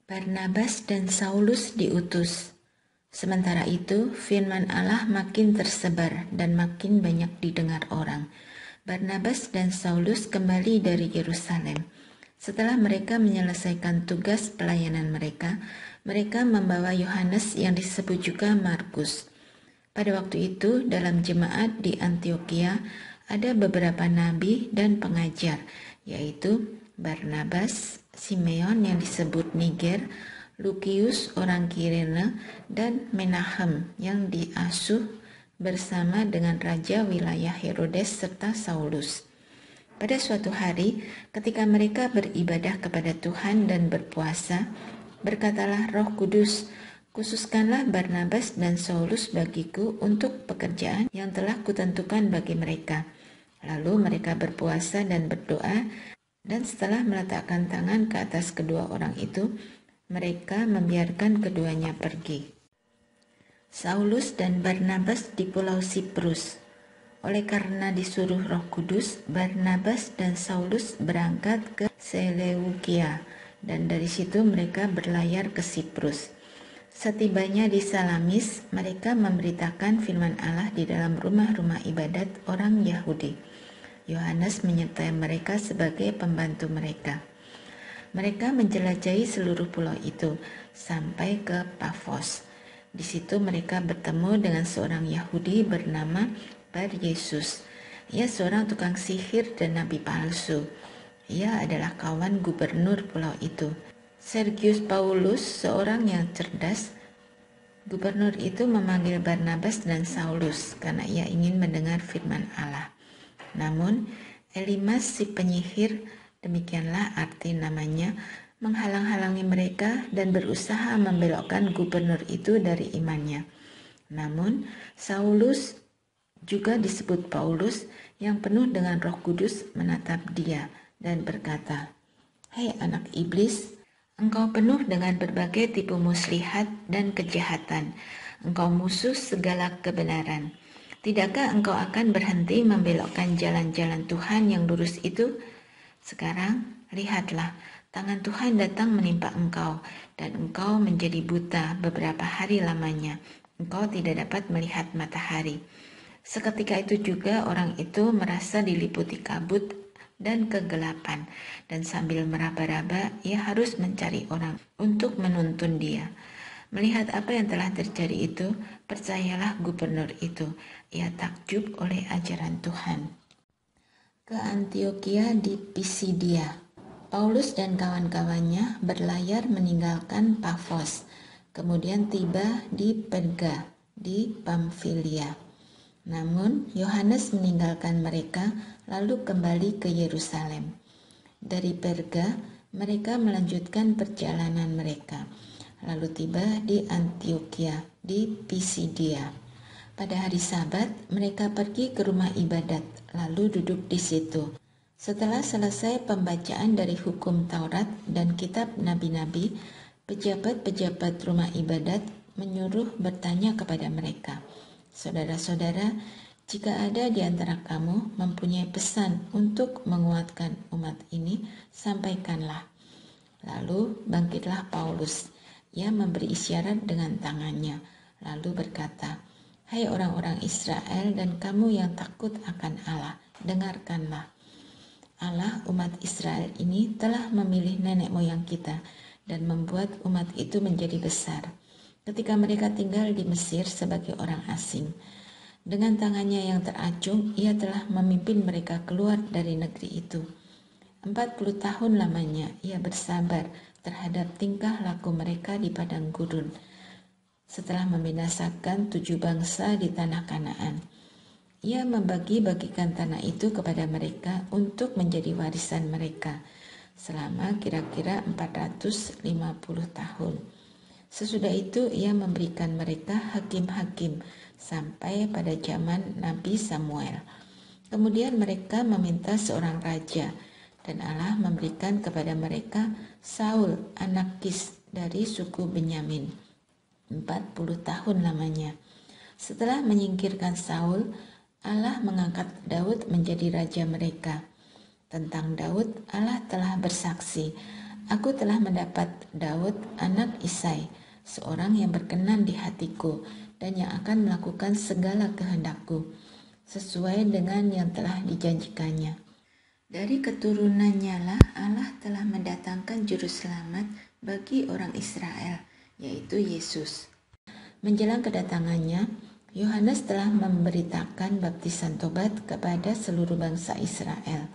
Barnabas dan Saulus diutus. Sementara itu, firman Allah makin tersebar dan makin banyak didengar orang. Barnabas dan Saulus kembali dari Yerusalem. Setelah mereka menyelesaikan tugas pelayanan mereka, mereka membawa Yohanes yang disebut juga Markus. Pada waktu itu, dalam jemaat di Antioquia ada beberapa nabi dan pengajar, yaitu Barnabas, Simeon yang disebut Niger, Lukius orang Kirene, dan Menahem yang diasuh bersama dengan raja wilayah Herodes serta Saulus. Pada suatu hari, ketika mereka beribadah kepada Tuhan dan berpuasa, berkatalah Roh Kudus, "Khususkanlah Barnabas dan Saulus bagiku untuk pekerjaan yang telah kutentukan bagi mereka." Lalu mereka berpuasa dan berdoa, dan setelah meletakkan tangan ke atas kedua orang itu, mereka membiarkan keduanya pergi. Saulus dan Barnabas di Pulau Siprus. Oleh karena disuruh Roh Kudus, Barnabas dan Saulus berangkat ke Seleukia, dan dari situ mereka berlayar ke Siprus. Setibanya di Salamis, mereka memberitakan firman Allah di dalam rumah-rumah ibadat orang Yahudi. Yohanes menyertai mereka sebagai pembantu mereka. Mereka menjelajahi seluruh pulau itu sampai ke Pafos. Di situ mereka bertemu dengan seorang Yahudi bernama Bar Yesus. Ia seorang tukang sihir dan nabi palsu. Ia adalah kawan gubernur pulau itu, Sergius Paulus, seorang yang cerdas. Gubernur itu memanggil Barnabas dan Saulus karena ia ingin mendengar firman Allah. Namun Elimas si penyihir, demikianlah arti namanya, menghalang-halangi mereka dan berusaha membelokkan gubernur itu dari imannya. Namun Saulus, juga disebut Paulus, yang penuh dengan Roh Kudus menatap dia dan berkata, "Hei anak iblis, engkau penuh dengan berbagai tipu muslihat dan kejahatan. Engkau musuh segala kebenaran. Tidakkah engkau akan berhenti membelokkan jalan-jalan Tuhan yang lurus itu? Sekarang, lihatlah, tangan Tuhan datang menimpa engkau, dan engkau menjadi buta beberapa hari lamanya. Engkau tidak dapat melihat matahari." Seketika itu juga orang itu merasa diliputi kabut dan kegelapan, dan sambil meraba-raba ia harus mencari orang untuk menuntun dia. Melihat apa yang telah terjadi itu, percayalah gubernur itu, ia takjub oleh ajaran Tuhan. Ke Antioquia di Pisidia, Paulus dan kawan-kawannya berlayar meninggalkan Pafos, kemudian tiba di Perga di Pamfilia. Namun Yohanes meninggalkan mereka lalu kembali ke Yerusalem. Dari Perga, mereka melanjutkan perjalanan mereka, lalu tiba di Antioquia di Pisidia. Pada hari Sabat, mereka pergi ke rumah ibadat, lalu duduk di situ. Setelah selesai pembacaan dari hukum Taurat dan kitab nabi-nabi, pejabat-pejabat rumah ibadat menyuruh bertanya kepada mereka, "Saudara-saudara, jika ada di antara kamu mempunyai pesan untuk menguatkan umat ini, sampaikanlah." Lalu bangkitlah Paulus. Ia memberi isyarat dengan tangannya, lalu berkata, "Hai orang-orang Israel dan kamu yang takut akan Allah, dengarkanlah. Allah umat Israel ini telah memilih nenek moyang kita dan membuat umat itu menjadi besar ketika mereka tinggal di Mesir sebagai orang asing. Dengan tangannya yang teracung, ia telah memimpin mereka keluar dari negeri itu. 40 tahun lamanya ia bersabar terhadap tingkah laku mereka di padang gurun setelah membinasakan 7 bangsa di tanah Kanaan. Ia membagi-bagikan tanah itu kepada mereka untuk menjadi warisan mereka selama kira-kira 450 tahun. Sesudah itu ia memberikan mereka hakim-hakim sampai pada zaman Nabi Samuel. Kemudian mereka meminta seorang raja, dan Allah memberikan kepada mereka Saul anak Kis dari suku Benyamin. 40 tahun lamanya. Setelah menyingkirkan Saul, Allah mengangkat Daud menjadi raja mereka. Tentang Daud, Allah telah bersaksi, Aku telah mendapat Daud, anak Isai, seorang yang berkenan di hatiku dan yang akan melakukan segala kehendakku, sesuai dengan yang telah dijanjikannya. Dari keturunannya lah Allah telah mendatangkan juru selamat bagi orang Israel, yaitu Yesus. Menjelang kedatangannya, Yohanes telah memberitakan baptisan tobat kepada seluruh bangsa Israel.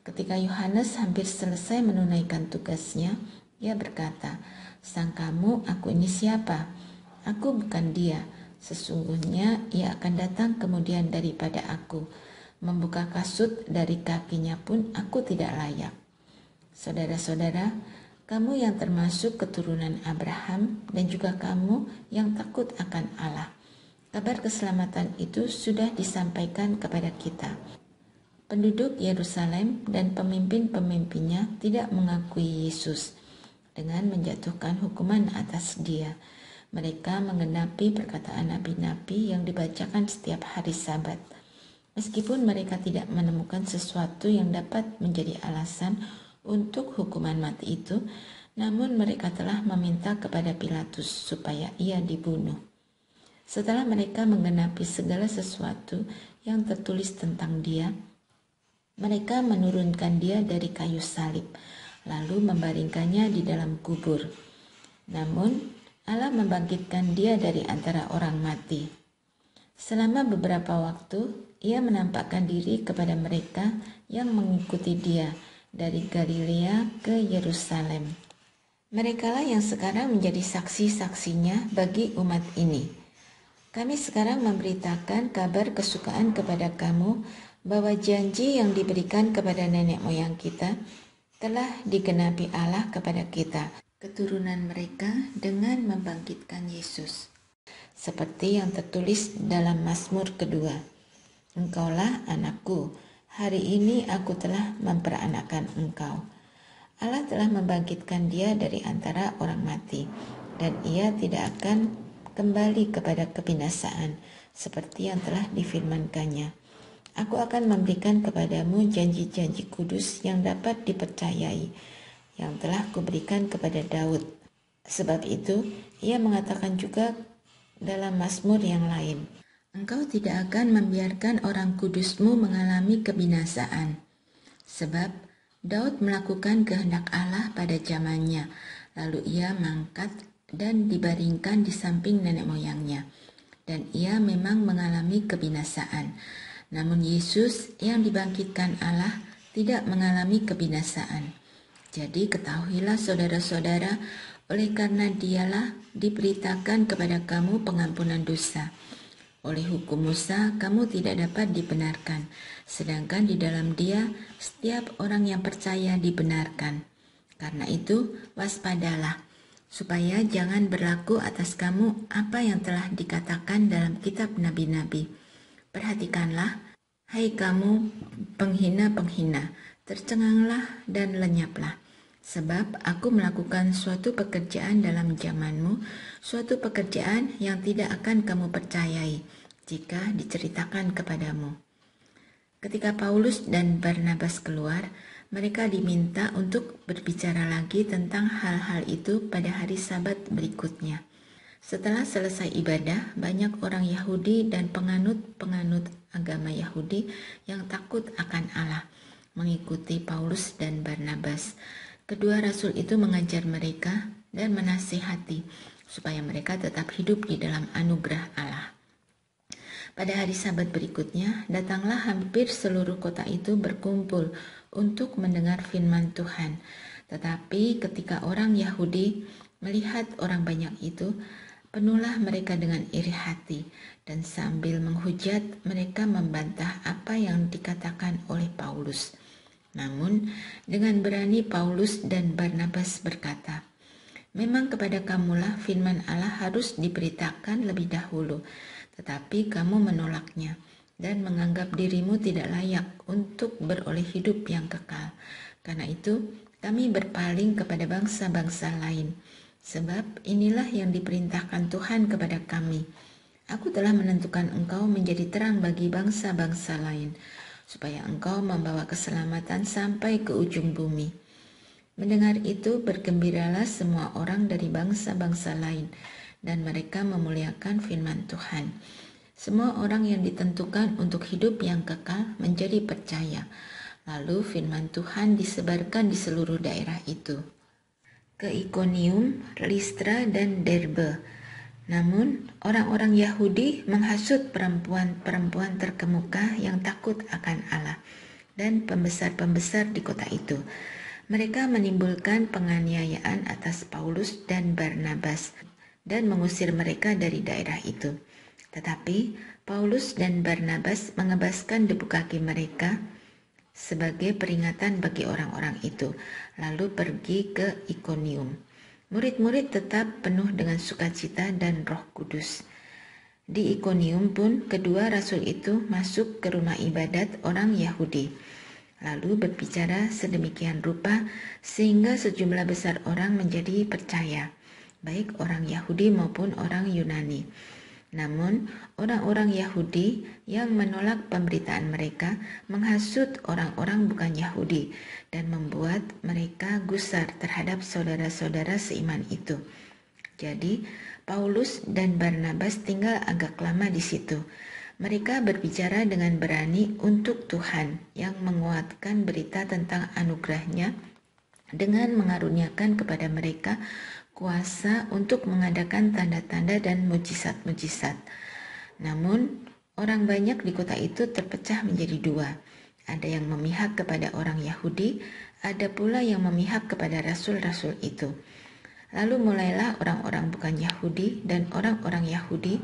Ketika Yohanes hampir selesai menunaikan tugasnya, ia berkata, "Sangkamu aku ini siapa? Aku bukan dia. Sesungguhnya ia akan datang kemudian daripada aku. Membuka kasut dari kakinya pun aku tidak layak." Saudara-saudara, kamu yang termasuk keturunan Abraham dan juga kamu yang takut akan Allah, kabar keselamatan itu sudah disampaikan kepada kita. Penduduk Yerusalem dan pemimpin-pemimpinnya tidak mengakui Yesus dengan menjatuhkan hukuman atas dia. Mereka menggenapi perkataan nabi-nabi yang dibacakan setiap hari Sabat. Meskipun mereka tidak menemukan sesuatu yang dapat menjadi alasan untuk hukuman mati itu, namun mereka telah meminta kepada Pilatus supaya ia dibunuh. Setelah mereka menggenapi segala sesuatu yang tertulis tentang dia, mereka menurunkan dia dari kayu salib, lalu membaringkannya di dalam kubur. Namun, Allah membangkitkan dia dari antara orang mati. Selama beberapa waktu, ia menampakkan diri kepada mereka yang mengikuti dia dari Galilea ke Yerusalem. Merekalah yang sekarang menjadi saksi-saksinya bagi umat ini. Kami sekarang memberitakan kabar kesukaan kepada kamu bahwa janji yang diberikan kepada nenek moyang kita telah digenapi Allah kepada kita, keturunan mereka, dengan membangkitkan Yesus. Seperti yang tertulis dalam Mazmur kedua, "Engkaulah anakku, hari ini aku telah memperanakkan engkau." Allah telah membangkitkan dia dari antara orang mati, dan ia tidak akan kembali kepada kebinasaan, seperti yang telah difirmankannya. "Aku akan memberikan kepadamu janji-janji kudus yang dapat dipercayai, yang telah kuberikan kepada Daud." Sebab itu, ia mengatakan juga dalam Mazmur yang lain, "Engkau tidak akan membiarkan orang kudusmu mengalami kebinasaan." Sebab Daud melakukan kehendak Allah pada zamannya, lalu ia mangkat dan dibaringkan di samping nenek moyangnya, dan ia memang mengalami kebinasaan. Namun Yesus yang dibangkitkan Allah tidak mengalami kebinasaan. Jadi ketahuilah saudara-saudara, oleh karena dialah diberitakan kepada kamu pengampunan dosa. Oleh hukum Musa kamu tidak dapat dibenarkan, sedangkan di dalam dia setiap orang yang percaya dibenarkan. Karena itu waspadalah, supaya jangan berlaku atas kamu apa yang telah dikatakan dalam kitab nabi-nabi. Perhatikanlah, hai kamu penghina-penghina, tercenganglah dan lenyaplah. Sebab aku melakukan suatu pekerjaan dalam zamanmu, suatu pekerjaan yang tidak akan kamu percayai jika diceritakan kepadamu. Ketika Paulus dan Barnabas keluar, mereka diminta untuk berbicara lagi tentang hal-hal itu pada hari Sabat berikutnya. Setelah selesai ibadah, banyak orang Yahudi dan penganut-penganut agama Yahudi yang takut akan Allah mengikuti Paulus dan Barnabas. Kedua rasul itu mengajar mereka dan menasihati supaya mereka tetap hidup di dalam anugerah Allah. Pada hari Sabat berikutnya, datanglah hampir seluruh kota itu berkumpul untuk mendengar firman Tuhan. Tetapi ketika orang Yahudi melihat orang banyak itu, penuhlah mereka dengan iri hati, dan sambil menghujat mereka membantah apa yang dikatakan oleh Paulus. Namun dengan berani Paulus dan Barnabas berkata, "Memang kepada kamulah firman Allah harus diberitakan lebih dahulu, tetapi kamu menolaknya dan menganggap dirimu tidak layak untuk beroleh hidup yang kekal. Karena itu kami berpaling kepada bangsa-bangsa lain. Sebab inilah yang diperintahkan Tuhan kepada kami. Aku telah menentukan engkau menjadi terang bagi bangsa-bangsa lain, supaya engkau membawa keselamatan sampai ke ujung bumi." Mendengar itu bergembiralah semua orang dari bangsa-bangsa lain, dan mereka memuliakan firman Tuhan. Semua orang yang ditentukan untuk hidup yang kekal menjadi percaya. Lalu firman Tuhan disebarkan di seluruh daerah itu, ke Ikonium, Listra, dan Derbe. Namun, orang-orang Yahudi menghasut perempuan-perempuan terkemuka yang takut akan Allah dan pembesar-pembesar di kota itu. Mereka menimbulkan penganiayaan atas Paulus dan Barnabas dan mengusir mereka dari daerah itu. Tetapi Paulus dan Barnabas mengebaskan debu kaki mereka sebagai peringatan bagi orang-orang itu, lalu pergi ke Ikonium. Murid-murid tetap penuh dengan sukacita dan Roh Kudus. Di Ikonium pun kedua rasul itu masuk ke rumah ibadat orang Yahudi, lalu berbicara sedemikian rupa sehingga sejumlah besar orang menjadi percaya, baik orang Yahudi maupun orang Yunani. Namun, orang-orang Yahudi yang menolak pemberitaan mereka menghasut orang-orang bukan Yahudi dan membuat mereka gusar terhadap saudara-saudara seiman itu. Jadi, Paulus dan Barnabas tinggal agak lama di situ. Mereka berbicara dengan berani untuk Tuhan yang menguatkan berita tentang anugerahnya dengan mengaruniakan kepada mereka kuasa untuk mengadakan tanda-tanda dan mujizat-mujizat. Namun, orang banyak di kota itu terpecah menjadi dua. Ada yang memihak kepada orang Yahudi, ada pula yang memihak kepada rasul-rasul itu. Lalu mulailah orang-orang bukan Yahudi dan orang-orang Yahudi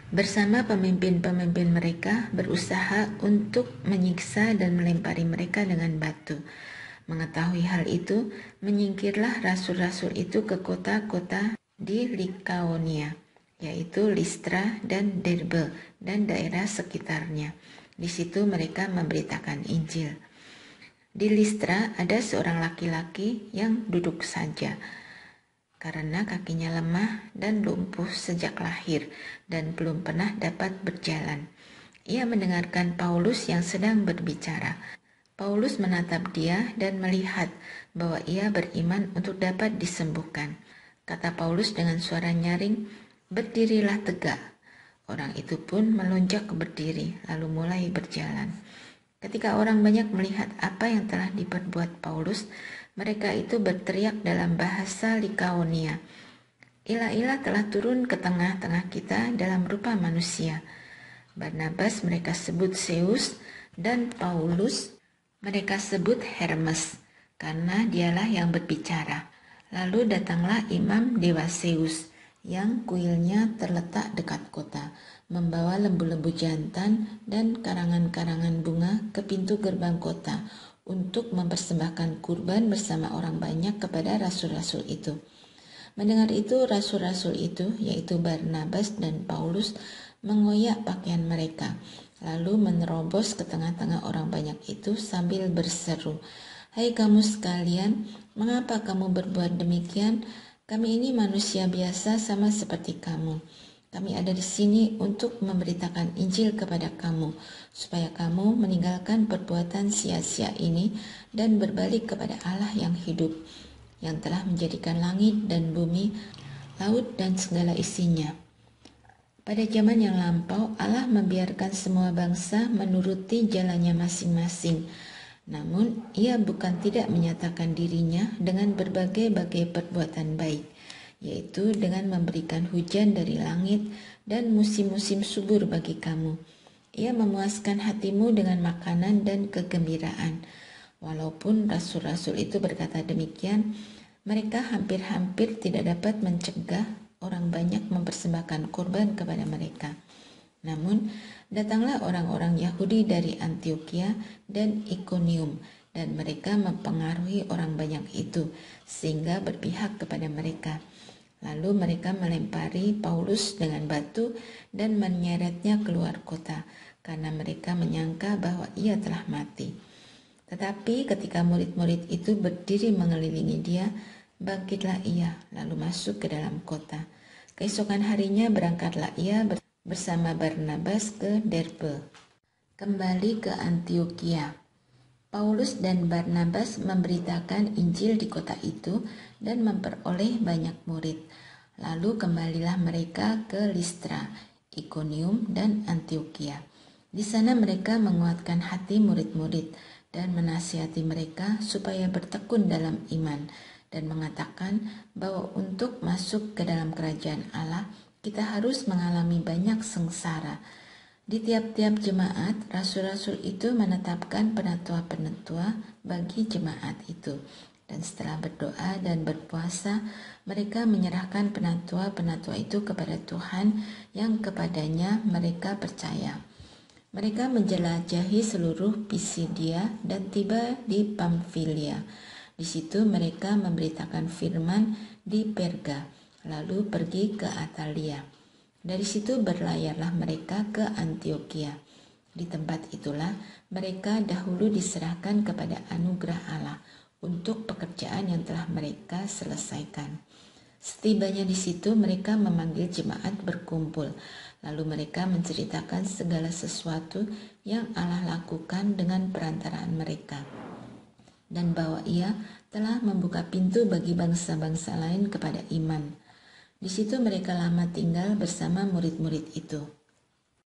bersama pemimpin-pemimpin mereka berusaha untuk menyiksa dan melempari mereka dengan batu. Mengetahui hal itu, menyingkirlah rasul-rasul itu ke kota-kota di Likaonia, yaitu Listra dan Derbe dan daerah sekitarnya. Di situ mereka memberitakan Injil. Di Listra ada seorang laki-laki yang duduk saja, karena kakinya lemah dan lumpuh sejak lahir dan belum pernah dapat berjalan. Ia mendengarkan Paulus yang sedang berbicara. Paulus menatap dia dan melihat bahwa ia beriman untuk dapat disembuhkan. Kata Paulus dengan suara nyaring, "Berdirilah tegak." Orang itu pun melonjak berdiri, lalu mulai berjalan. Ketika orang banyak melihat apa yang telah diperbuat Paulus, mereka itu berteriak dalam bahasa Likaonia, "Ilah-ilah telah turun ke tengah-tengah kita dalam rupa manusia." Barnabas mereka sebut Zeus dan Paulus mereka sebut Hermes, karena dialah yang berbicara. Lalu datanglah imam dewa Zeus, yang kuilnya terletak dekat kota, membawa lembu-lembu jantan dan karangan-karangan bunga ke pintu gerbang kota untuk mempersembahkan kurban bersama orang banyak kepada rasul-rasul itu. Mendengar itu, rasul-rasul itu, yaitu Barnabas dan Paulus, mengoyak pakaian mereka, lalu menerobos ke tengah-tengah orang banyak itu sambil berseru, "Hai kamu sekalian, mengapa kamu berbuat demikian? Kami ini manusia biasa sama seperti kamu. Kami ada di sini untuk memberitakan Injil kepada kamu, supaya kamu meninggalkan perbuatan sia-sia ini dan berbalik kepada Allah yang hidup, yang telah menjadikan langit dan bumi, laut dan segala isinya." Pada zaman yang lampau, Allah membiarkan semua bangsa menuruti jalannya masing-masing. Namun, ia bukan tidak menyatakan dirinya dengan berbagai-bagai perbuatan baik, yaitu dengan memberikan hujan dari langit dan musim-musim subur bagi kamu. Ia memuaskan hatimu dengan makanan dan kegembiraan. Walaupun rasul-rasul itu berkata demikian, mereka hampir-hampir tidak dapat mencegah orang banyak mempersembahkan korban kepada mereka. Namun, datanglah orang-orang Yahudi dari Antioquia dan Ikonium, dan mereka mempengaruhi orang banyak itu, sehingga berpihak kepada mereka. Lalu mereka melempari Paulus dengan batu dan menyeretnya keluar kota, karena mereka menyangka bahwa ia telah mati. Tetapi ketika murid-murid itu berdiri mengelilingi dia, bangkitlah ia, lalu masuk ke dalam kota. Keesokan harinya berangkatlah ia bersama Barnabas ke Derbe, kembali ke Antioquia. Paulus dan Barnabas memberitakan Injil di kota itu dan memperoleh banyak murid. Lalu kembalilah mereka ke Listra, Ikonium, dan Antioquia. Di sana mereka menguatkan hati murid-murid dan menasihati mereka supaya bertekun dalam iman dan mengatakan bahwa untuk masuk ke dalam kerajaan Allah kita harus mengalami banyak sengsara. Di tiap-tiap jemaat, rasul-rasul itu menetapkan penatua-penatua bagi jemaat itu. Dan setelah berdoa dan berpuasa, mereka menyerahkan penatua-penatua itu kepada Tuhan yang kepadanya mereka percaya. Mereka menjelajahi seluruh Pisidia dan tiba di Pamfilia. Di situ mereka memberitakan firman di Perga, lalu pergi ke Atalia. Dari situ berlayarlah mereka ke Antioquia. Di tempat itulah mereka dahulu diserahkan kepada anugerah Allah untuk pekerjaan yang telah mereka selesaikan. Setibanya di situ mereka memanggil jemaat berkumpul, lalu mereka menceritakan segala sesuatu yang Allah lakukan dengan perantaraan mereka, dan bahwa Ia telah membuka pintu bagi bangsa-bangsa lain kepada iman. Di situ mereka lama tinggal bersama murid-murid itu.